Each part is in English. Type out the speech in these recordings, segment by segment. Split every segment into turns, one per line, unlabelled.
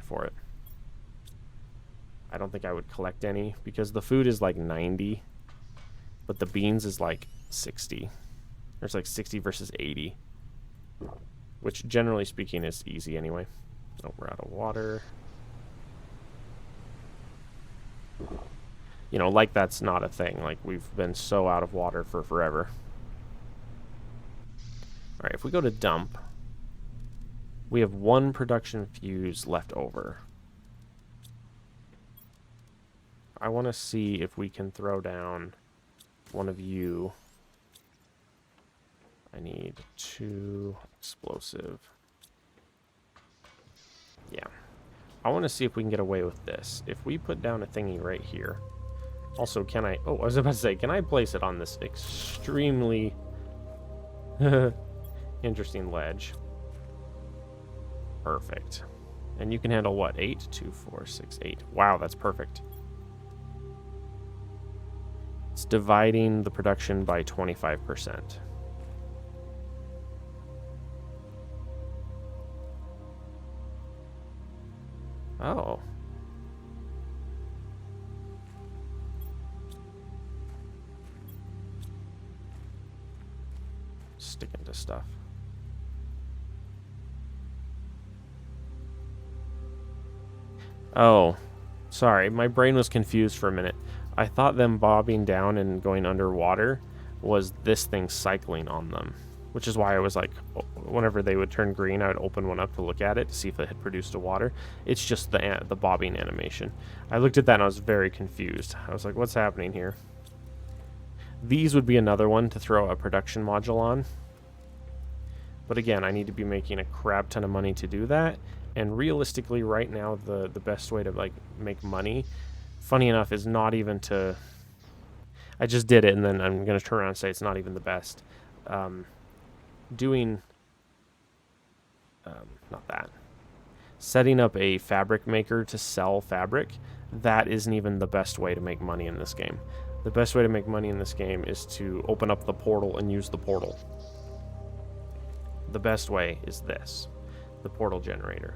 for it. I don't think I would collect any because the food is like 90, but the beans is like 60. There's like 60 versus 80, which generally speaking is easy anyway. Oh, we're out of water. You know, like that's not a thing. Like we've been so out of water for forever. All right, if we go to dump, we have 1 production fuse left over. I want to see if we can throw down one of you. I need 2 explosive. Yeah. I want to see if we can get away with this. If we put down a thingy right here. Also, can I... Oh, I was about to say, can I place it on this extremely interesting ledge? Perfect. And you can handle what? 8? 2, 4, 6, 8. Wow, that's perfect. It's dividing the production by 25%. Oh. Sticking to stuff. Oh. Sorry, my brain was confused for a minute. I thought them bobbing down and going underwater was this thing cycling on them, which is why I was like, whenever they would turn green, I would open one up to look at it to see if it had produced a water. It's just the bobbing animation. I looked at that and I was very confused. I was like, what's happening here? These would be another one to throw a production module on. But again, I need to be making a crap ton of money to do that. And realistically, right now, the best way to like make money, funny enough, is not even to... I just did it, and then I'm going to turn around and say it's not even the best. Doing... not that. Setting up a fabric maker to sell fabric, that isn't even the best way to make money in this game. The best way to make money in this game is to open up the portal and use the portal. The best way is this, the portal generator.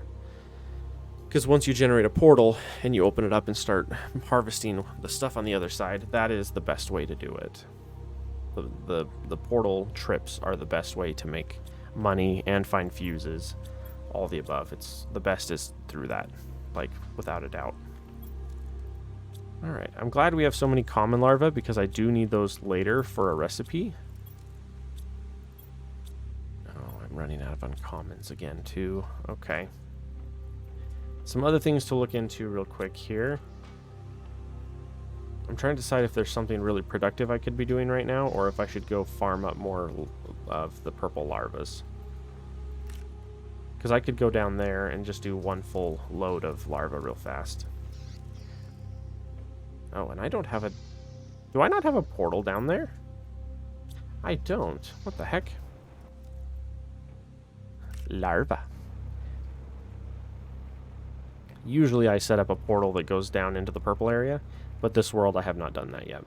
Because once you generate a portal and you open it up and start harvesting the stuff on the other side, that is the best way to do it. The portal trips are the best way to make money and find fuses, all the above. It's the best is through that, like without a doubt. All right, I'm glad we have so many common larvae because I do need those later for a recipe. Oh, I'm running out of uncommons again too. Okay. Some other things to look into real quick here. I'm trying to decide if there's something really productive I could be doing right now, or if I should go farm up more of the purple larvas. Because I could go down there and just do 1 full load of larvae real fast. Oh, and I don't have a... Do I not have a portal down there? I don't. What the heck? Larva. Usually I set up a portal that goes down into the purple area, but this world I have not done that yet.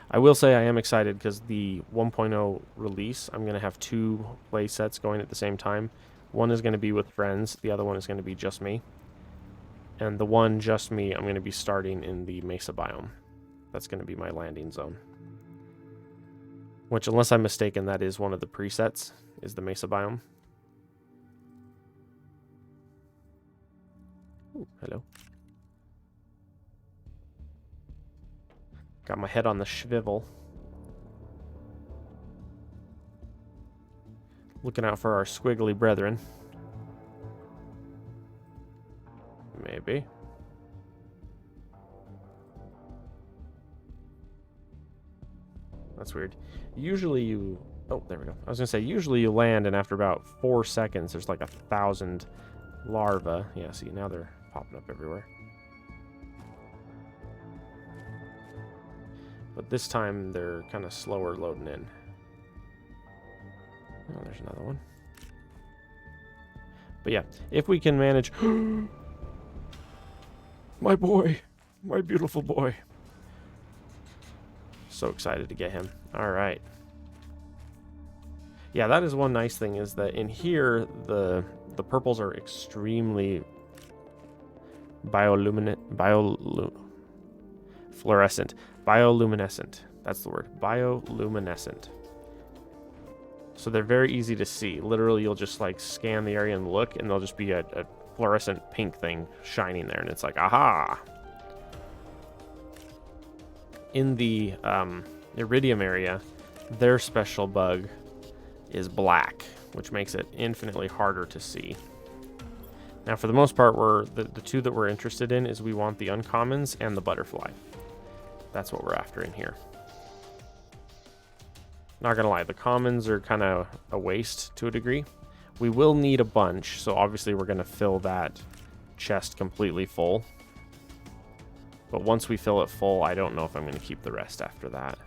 I will say I am excited because the 1.0 release, I'm going to have 2 play sets going at the same time. One is going to be with friends, the other one is going to be just me. And the one just me, I'm going to be starting in the Mesa biome. That's going to be my landing zone. Which, unless I'm mistaken, that is one of the presets, is the Mesa biome. Ooh, hello. Got my head on the swivel. Looking out for our squiggly brethren. Maybe. That's weird. Usually you... Oh, there we go. I was going to say, usually you land and after about 4 seconds, there's like 1,000 larvae. Yeah, see, now they're popping up everywhere. But this time, they're kind of slower loading in. Oh, there's another one. But yeah, if we can manage... My boy! My beautiful boy. So excited to get him. Alright. Yeah, that is one nice thing, is that in here the purples are extremely fluorescent. Bioluminescent. That's the word. Bioluminescent. So they're very easy to see. Literally, you'll just like scan the area and look, and there'll just be a fluorescent pink thing shining there, and it's like, aha! In the iridium area, their special bug is black, which makes it infinitely harder to see. Now, for the most part, the two that we're interested in is we want the uncommons and the butterfly. That's what we're after in here. Not gonna lie, the commons are kind of a waste to a degree. We will need a bunch, so obviously we're gonna fill that chest completely full. But once we fill it full, I don't know if I'm gonna keep the rest after that.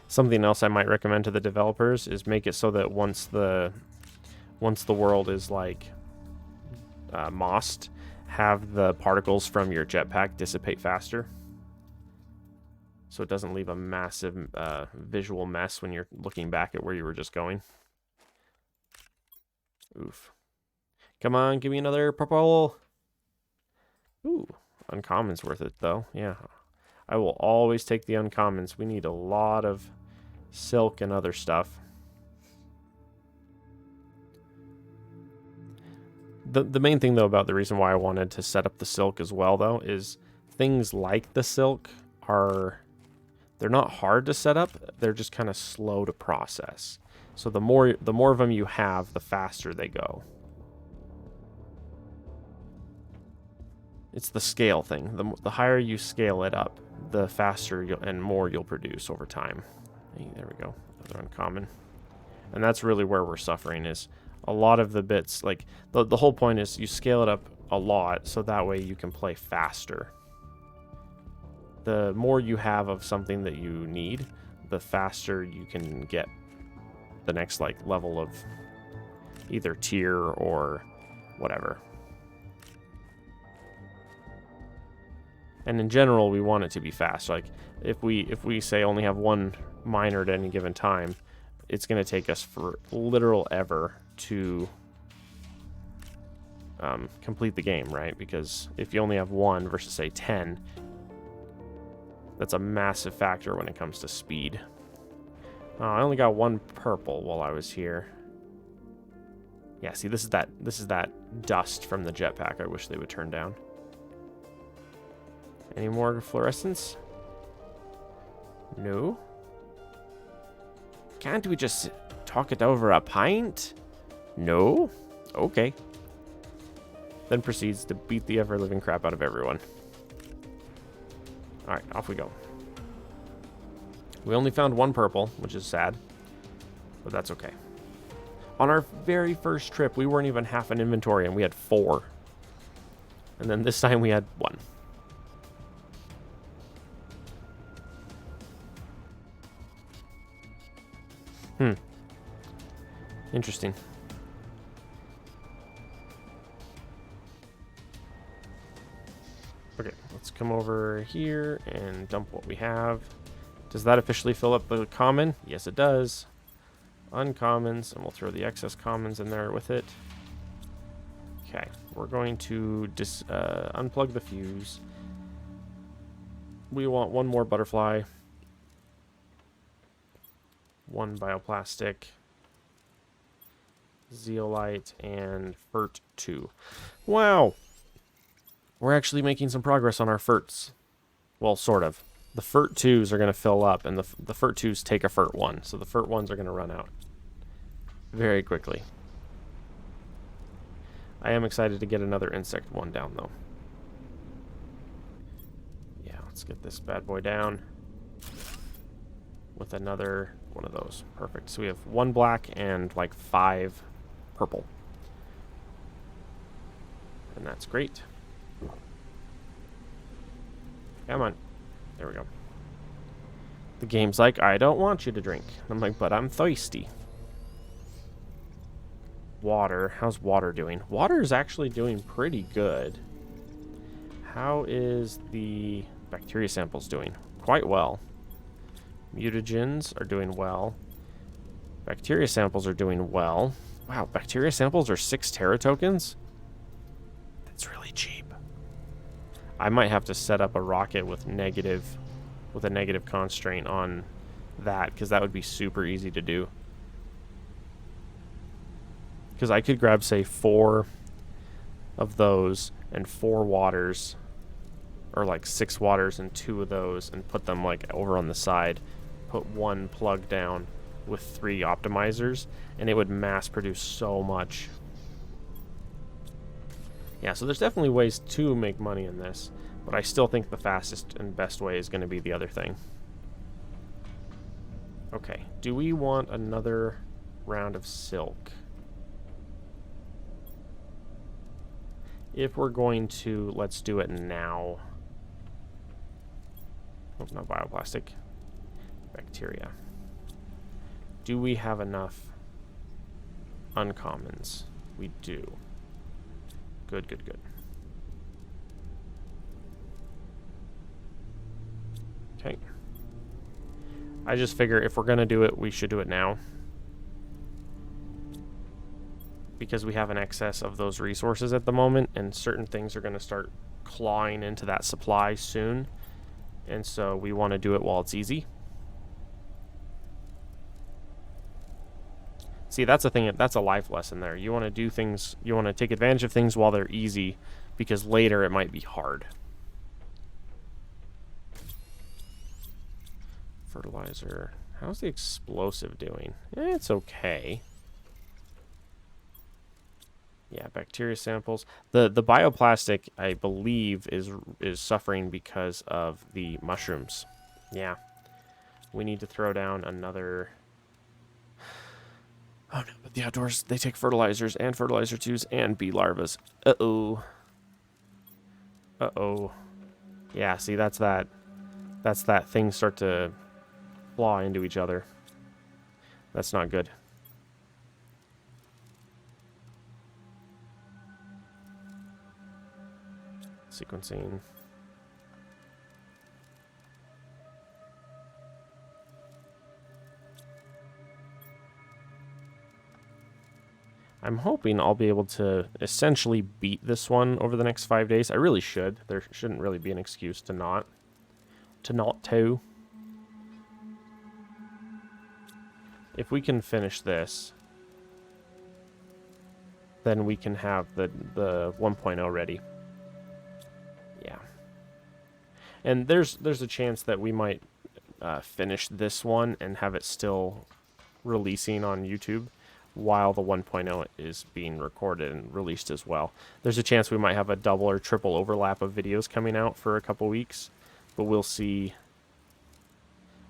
Something else I might recommend to the developers is make it so that once the world is like mossed, have the particles from your jetpack dissipate faster, so it doesn't leave a massive visual mess when you're looking back at where you were just going. Oof. Come on, give me another purple. Ooh, uncommon's worth it though. Yeah, I will always take the uncommons. We need a lot of silk and other stuff. The main thing though about the reason why I wanted to set up the silk as well though is things like the silk they're not hard to set up, they're just kind of slow to process. So the more of them you have, the faster they go. It's the scale thing. The higher you scale it up, the faster and more you'll produce over time. Hey, there we go. Another uncommon. And that's really where we're suffering, is a lot of the bits, like the whole point is you scale it up a lot so that way you can play faster. The more you have of something that you need, the faster you can get the next like level of either tier or whatever. And in general, we want it to be fast. Like if we say only have one miner at any given time, it's going to take us for literal ever to complete the game, right? Because if you only have one versus say 10, that's a massive factor when it comes to speed. I only got one purple while I was here. Yeah, see, this is that dust from the jetpack I wish they would turn down. Any more fluorescence? No. Can't we just talk it over a pint? No? Okay. Then proceeds to beat the ever-living crap out of everyone. Alright, off we go. We only found one purple, which is sad. But that's okay. On our very first trip, we weren't even half an inventory, and we had 4. And then this time we had 1. Interesting. Okay, let's come over here and dump what we have. Does that officially fill up the common? Yes, it does. Uncommons, and we'll throw the excess commons in there with it. Okay, we're going to unplug the fuse. We want one more butterfly. One bioplastic. Zeolite and Fert 2. Wow! We're actually making some progress on our Ferts. Well, sort of. The Fert 2s are going to fill up, and the Fert 2s take a Fert 1. So the Fert 1s are going to run out very quickly. I am excited to get another insect one down, though. Yeah, let's get this bad boy down with another one of those. Perfect. So we have 1 black and like 5 purple. And that's great. Come on. There we go. The game's like, I don't want you to drink. I'm like, but I'm thirsty. Water. How's water doing? Water is actually doing pretty good. How is the bacteria samples doing? Quite well. Mutagens are doing well. Bacteria samples are doing well. Wow, bacteria samples are 6 Terra tokens? That's really cheap. I might have to set up a rocket with a negative constraint on that, because that would be super easy to do. Because I could grab, say, 4 of those and 4 waters, or like 6 waters and 2 of those, and put them like over on the side. Put 1 plug down with 3 optimizers, and it would mass produce so much. Yeah, so there's definitely ways to make money in this, but I still think the fastest and best way is going to be the other thing. Okay, do we want another round of silk? If we're going to, let's do it now. Oh, not bioplastic. Bacteria. Do we have enough uncommons? We do. Good, good, good. Okay. I just figure if we're going to do it, we should do it now. Because we have an excess of those resources at the moment, and certain things are going to start clawing into that supply soon. And so we want to do it while it's easy. See, that's a thing. That's a life lesson there. You want to do things. You want to take advantage of things while they're easy, because later it might be hard. Fertilizer. How's the explosive doing? It's okay. Yeah, bacteria samples. The bioplastic, I believe, is suffering because of the mushrooms. Yeah. We need to throw down another. Oh no, but the outdoors, they take fertilizers and fertilizer 2s and bee larvas. Uh-oh. Uh-oh. Yeah, see, that's that things start to claw into each other. That's not good. Sequencing. I'm hoping I'll be able to essentially beat this one over the next 5 days. I really should. There shouldn't really be an excuse to not. If we can finish this, then we can have the 1.0 ready. Yeah. And there's a chance that we might finish this one and have it still releasing on YouTube while the 1.0 is being recorded and released as well. There's a chance we might have a double or triple overlap of videos coming out for a couple weeks, but we'll see.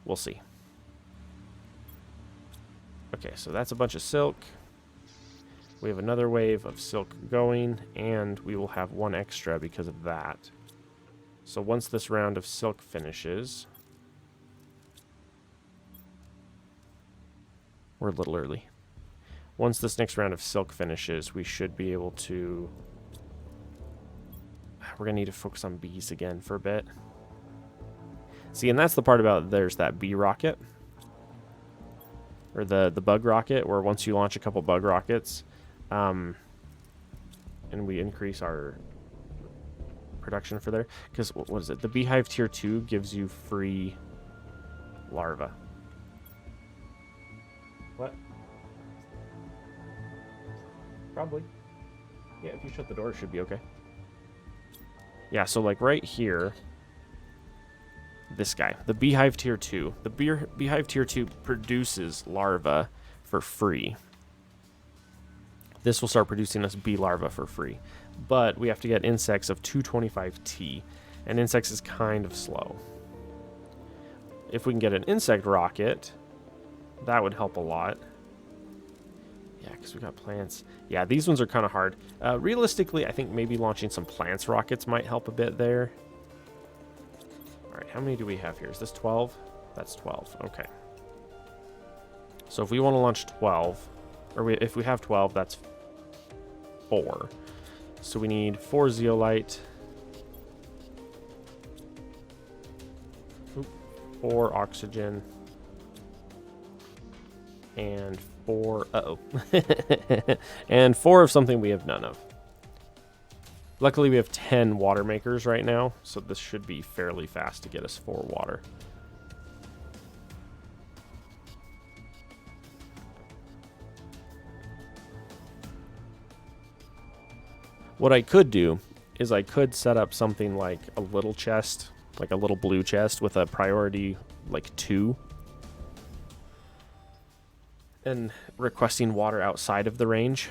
We'll see. Okay, so that's a bunch of silk. We have another wave of silk going, and we will have 1 extra because of that. So once this round of silk finishes... We're a little early. Once this next round of silk finishes, we should be able to... We're going to need to focus on bees again for a bit. See, and that's the part about there's that bee rocket. Or the bug rocket, where once you launch a couple bug rockets, and we increase our production for there. Because, what is it? The Beehive Tier 2 gives you free larvae. What? Probably. Yeah, if you shut the door, it should be okay. Yeah, so like right here, this guy, the Beehive Tier 2. The Beehive Tier 2 produces larvae for free. This will start producing us bee larvae for free. But we have to get insects of 225T, and insects is kind of slow. If we can get an insect rocket, that would help a lot. Yeah, because we got plants. Yeah, these ones are kind of hard. Realistically, I think maybe launching some plants rockets might help a bit there. All right, how many do we have here? Is this 12? That's 12. Okay. So if we want to launch 12, or if we have 12, that's 4. So we need 4 zeolite. 4 oxygen. And 4... Uh-oh. And 4 of something we have none of. Luckily, we have 10 water makers right now, so this should be fairly fast to get us 4 water. What I could do is I could set up something like a little chest, like a little blue chest with a priority like 2. And requesting water outside of the range.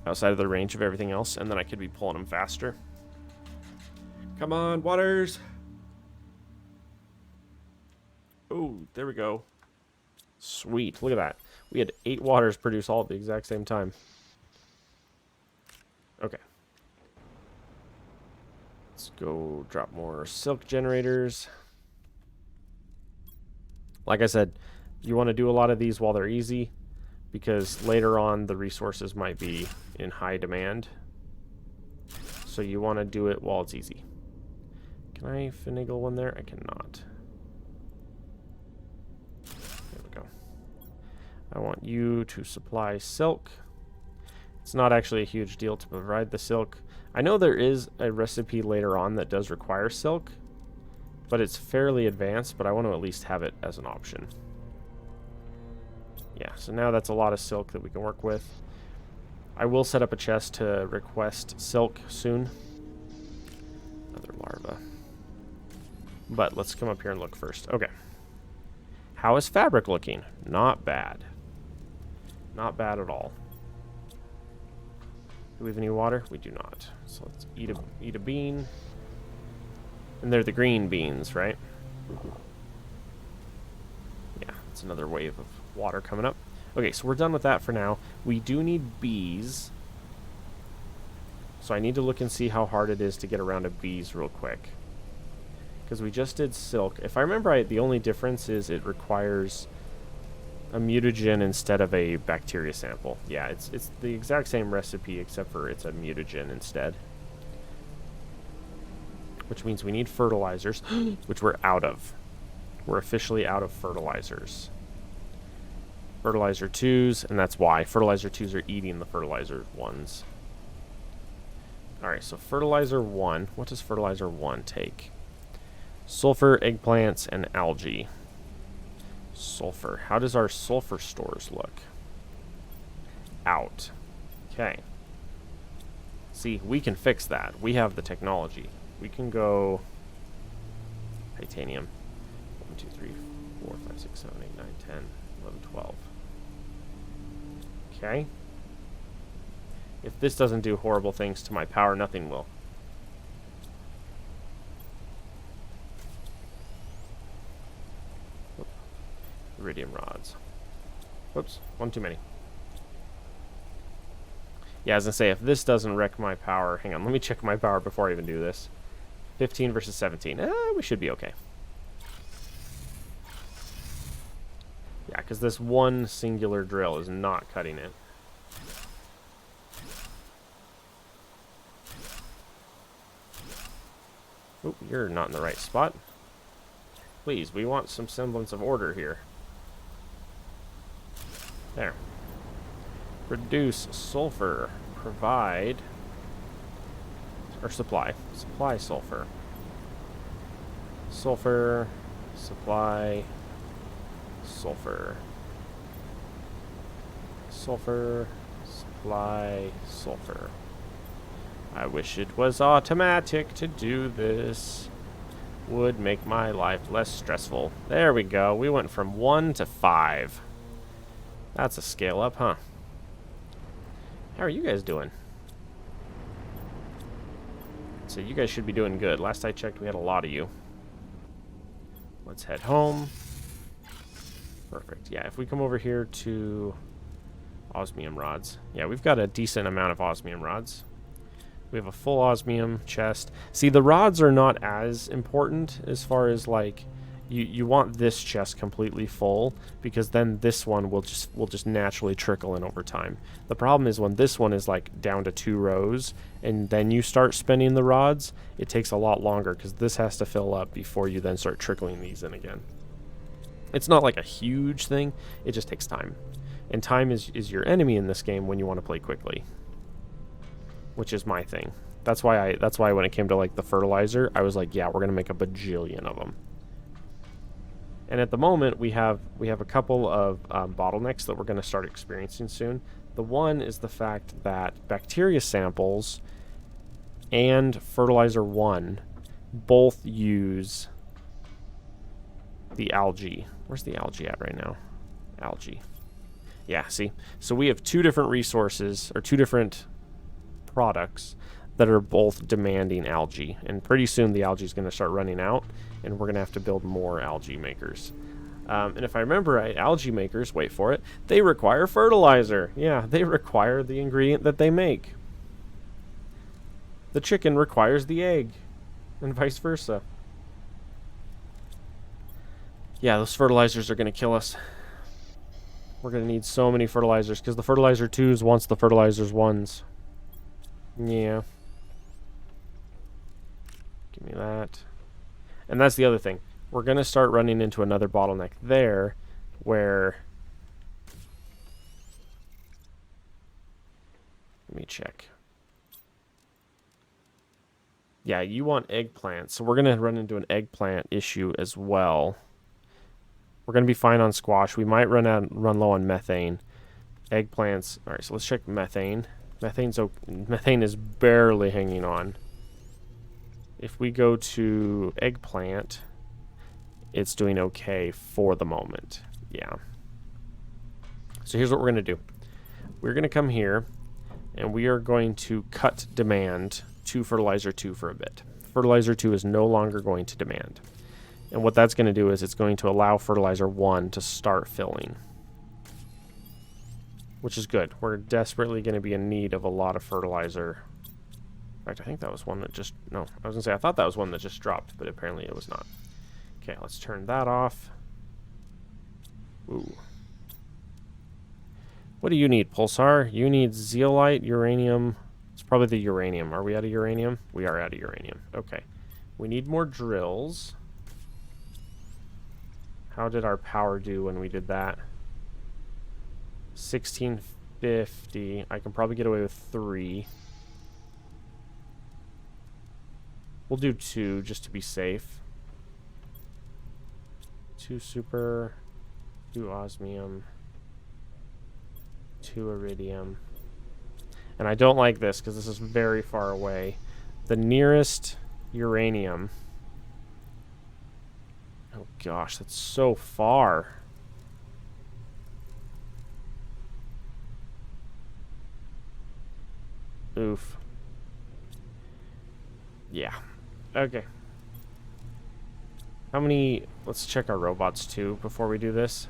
Outside of the range of everything else, and then I could be pulling them faster. Come on, waters! Oh, there we go. Sweet, look at that. We had 8 waters produce all at the exact same time. Okay. Let's go drop more silk generators. Like I said, you want to do a lot of these while they're easy, because later on the resources might be in high demand. So you want to do it while it's easy. Can I finagle one there? I cannot. There we go. I want you to supply silk. It's not actually a huge deal to provide the silk. I know there is a recipe later on that does require silk, but it's fairly advanced, but I want to at least have it as an option. Yeah, so now that's a lot of silk that we can work with. I will set up a chest to request silk soon. Another larva. But let's come up here and look first. Okay. How is fabric looking? Not bad. Not bad at all. Do we have any water? We do not. So let's eat a bean. And they're the green beans, right? Yeah, it's another wave of water coming up. Okay, so we're done with that for now. We do need bees. So I need to look and see how hard it is to get around to bees real quick. Because we just did silk. If I remember right, the only difference is it requires a mutagen instead of a bacteria sample. Yeah, it's the exact same recipe except for it's a mutagen instead. Which means we need fertilizers, which we're out of. We're officially out of fertilizers. Fertilizer 2s, and that's why. Fertilizer 2s are eating the fertilizer 1s. Alright, so fertilizer 1. What does fertilizer 1 take? Sulfur, eggplants, and algae. Sulfur. How does our sulfur stores look? Out. Okay. See, we can fix that. We have the technology. We can go titanium. 1, 2, 3, 4, 5, 6, 7, 8, 9, 10, 11, 12. Okay. If this doesn't do horrible things to my power, nothing will. Iridium rods. Whoops, one too many. Yeah, I was gonna say, if this doesn't wreck my power, hang on, let me check my power before I even do this. 15 versus 17. We should be okay. Yeah, because this one singular drill is not cutting it. Oop, you're not in the right spot. Please, we want some semblance of order here. There. Produce sulfur. Provide. Or supply. Supply sulfur. Sulfur. Supply. Sulfur. Sulfur. Supply. Sulfur. I wish it was automatic to do this. Would make my life less stressful. There we go. We went from 1 to 5. That's a scale up, huh? How are you guys doing? So you guys should be doing good. Last I checked, we had a lot of you. Let's head home. Perfect. Yeah, if we come over here to osmium rods. Yeah, we've got a decent amount of osmium rods. We have a full osmium chest. See, the rods are not as important as far as, like, You want this chest completely full, because then this one will just naturally trickle in over time. The problem is when this one is like down to 2 rows and then you start spending the rods, it takes a lot longer because this has to fill up before you then start trickling these in again. It's not like a huge thing, it just takes time. And time is your enemy in this game when you want to play quickly, which is my thing. That's why when it came to like the fertilizer, I was like, yeah, we're gonna make a bajillion of them. And at the moment, we have a couple of bottlenecks that we're going to start experiencing soon. The one is the fact that bacteria samples and fertilizer 1 both use the algae. Where's the algae at right now? Algae. Yeah, see? So we have 2 different resources, or 2 different products that are both demanding algae. And pretty soon the algae is going to start running out, and we're going to have to build more algae makers. And if I remember right, algae makers, wait for it, they require fertilizer. Yeah, they require the ingredient that they make. The chicken requires the egg, and vice versa. Yeah, those fertilizers are going to kill us. We're going to need so many fertilizers, because the fertilizer 2s wants the fertilizers 1s. Yeah. Give me that. And that's the other thing. We're going to start running into another bottleneck there where... Let me check. Yeah, you want eggplants. So we're going to run into an eggplant issue as well. We're going to be fine on squash. We might run low on methane. Eggplants. All right, so let's check methane. Methane is barely hanging on. If we go to eggplant, it's doing okay for the moment. Yeah. So here's what we're going to do. We're going to come here, and we are going to cut demand to fertilizer 2 for a bit. Fertilizer 2 is no longer going to demand. And what that's going to do is it's going to allow fertilizer 1 to start filling, which is good. We're desperately going to be in need of a lot of fertilizer. In fact, I think that was one that just... No, I was going to say, I thought that was one that just dropped, but apparently it was not. Okay, let's turn that off. Ooh. What do you need, Pulsar? You need zeolite, uranium. It's probably the uranium. Are we out of uranium? We are out of uranium. Okay. We need more drills. How did our power do when we did that? 1650. I can probably get away with 3. We'll do 2 just to be safe. 2 super, 2 osmium, 2 iridium. And I don't like this because this is very far away. The nearest uranium... Oh gosh, that's so far. Oof. Yeah. Okay. How many... Let's check our robots too before we do this.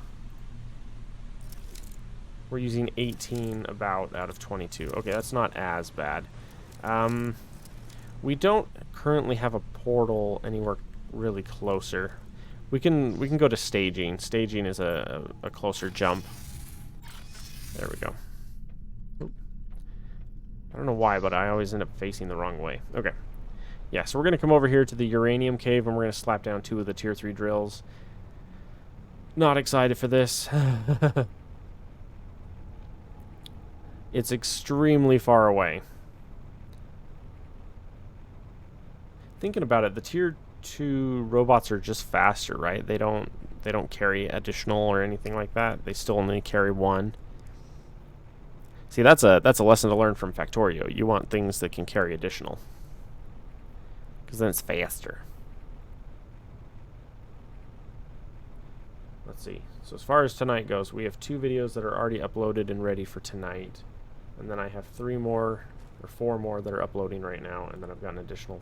We're using 18 about out of 22. Okay, that's not as bad. We don't currently have a portal anywhere really closer. We can go to staging. Staging is a closer jump. There we go. Oop. I don't know why, but I always end up facing the wrong way. Okay. Yeah, so we're going to come over here to the uranium cave, and we're going to slap down 2 of the tier 3 drills. Not excited for this. It's extremely far away. Thinking about it, the tier 2 robots are just faster, right? They don't carry additional or anything like that. They still only carry 1. See, that's a lesson to learn from Factorio. You want things that can carry additional, because then it's faster. Let's see. So as far as tonight goes, we have 2 videos that are already uploaded and ready for tonight. And then I have 3 more or 4 more that are uploading right now, and then I've got an additional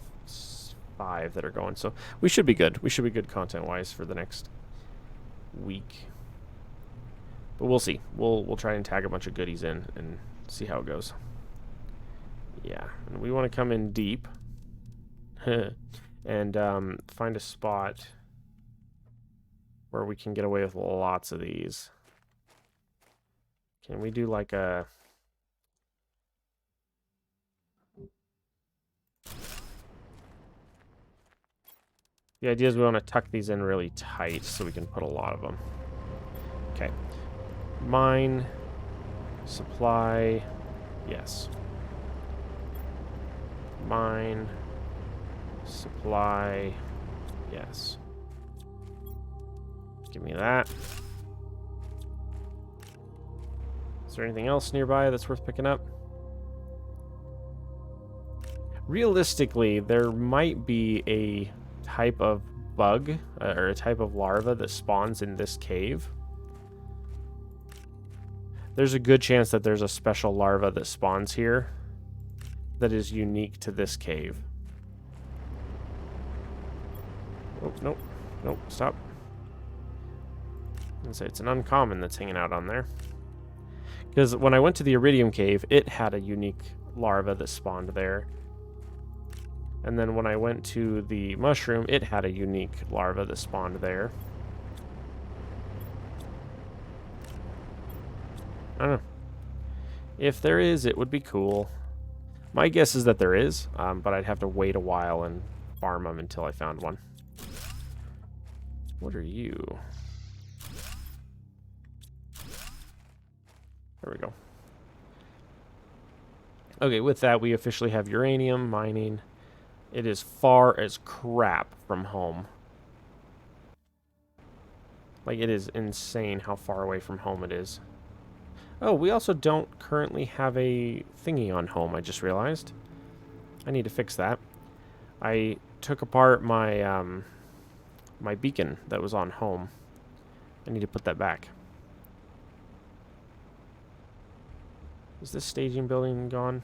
5 that are going. So we should be good. We should be good content-wise for the next week. But we'll see. We'll try and tag a bunch of goodies in and see how it goes. Yeah, and we want to come in deep and find a spot where we can get away with lots of these. Can we do like a... The idea is we want to tuck these in really tight so we can put a lot of them. Okay. Mine. Supply. Yes. Mine. Supply. Yes. Give me that. Is there anything else nearby that's worth picking up? Realistically, there might be a type of bug or a type of larva that spawns in this cave. There's a good chance that there's a special larva that spawns here that is unique to this cave. Oh, nope. Nope, stop. I say it's an uncommon that's hanging out on there. Because when I went to the iridium cave, it had a unique larva that spawned there. And then when I went to the mushroom, it had a unique larva that spawned there. I don't know. If there is, it would be cool. My guess is that there is, but I'd have to wait a while and farm them until I found one. What are you? There we go. Okay, with that, we officially have uranium mining. It is far as crap from home. Like, it is insane how far away from home it is. Oh, we also don't currently have a thingy on home, I just realized. I need to fix that. I took apart my, my beacon that was on home. I need to put that back. Is this staging building gone?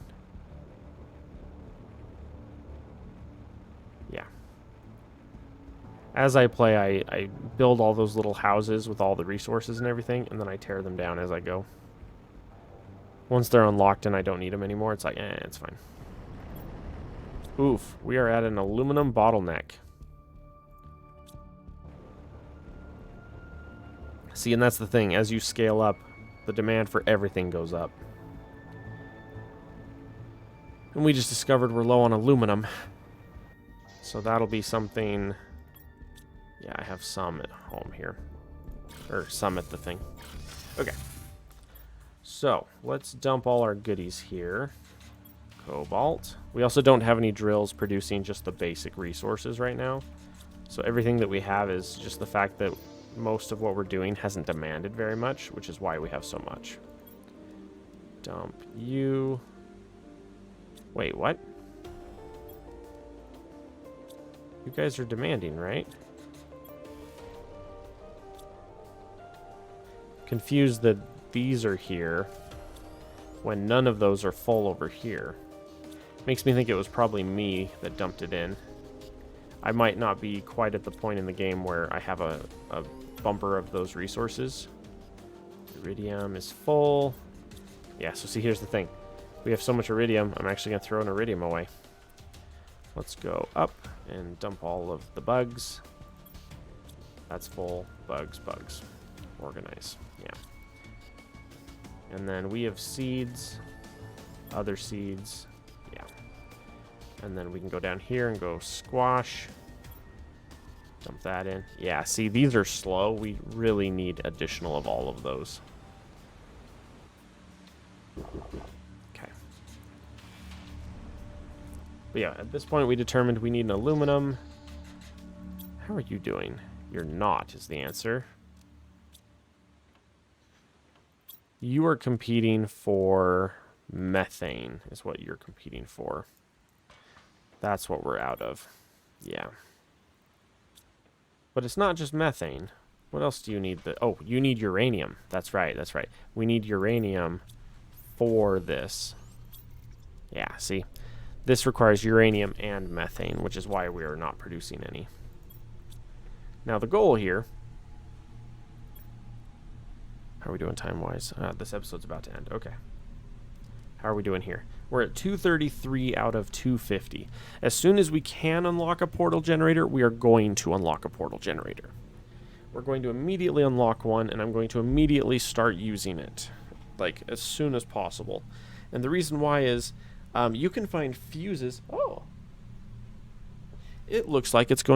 Yeah. As I play, I build all those little houses with all the resources and everything, and then I tear them down as I go. Once they're unlocked and I don't need them anymore, it's like, it's fine. Oof, we are at an aluminum bottleneck. See, and that's the thing. As you scale up, the demand for everything goes up. And we just discovered we're low on aluminum. So that'll be something... Yeah, I have some at home here. Or some at the thing. Okay. So, let's dump all our goodies here. Cobalt. We also don't have any drills producing just the basic resources right now. So everything that we have is just the fact that most of what we're doing hasn't demanded very much, which is why we have so much. Dump you. Wait, what? You guys are demanding, right? Confused that these are here when none of those are full over here. Makes me think it was probably me that dumped it in. I might not be quite at the point in the game where I have a bumper of those resources. Iridium is full. Yeah, so see, here's the thing. We have so much iridium, I'm actually going to throw an iridium away. Let's go up and dump all of the bugs. That's full. Bugs, bugs. Organize. Yeah. And then we have seeds. Other seeds. Yeah. And then we can go down here and go squash. Dump that in. Yeah, see, these are slow. We really need additional of all of those. Okay. But yeah, at this point we determined we need an aluminum. How are you doing? You're not, is the answer. You are competing for methane, is what you're competing for. That's what we're out of. Yeah. But it's not just methane. What else do you need? Oh, you need uranium. That's right, that's right. We need uranium for this. Yeah, see? This requires uranium and methane, which is why we are not producing any. Now, the goal here... How are we doing time-wise? This episode's about to end. Okay. How are we doing here? We're at 233 out of 250. As soon as we can unlock a portal generator, we are going to unlock a portal generator. we're going to immediately unlock one, and I'm going to immediately start using it, like as soon as possible. And the reason why is you can find fuses. Oh, it looks like it's going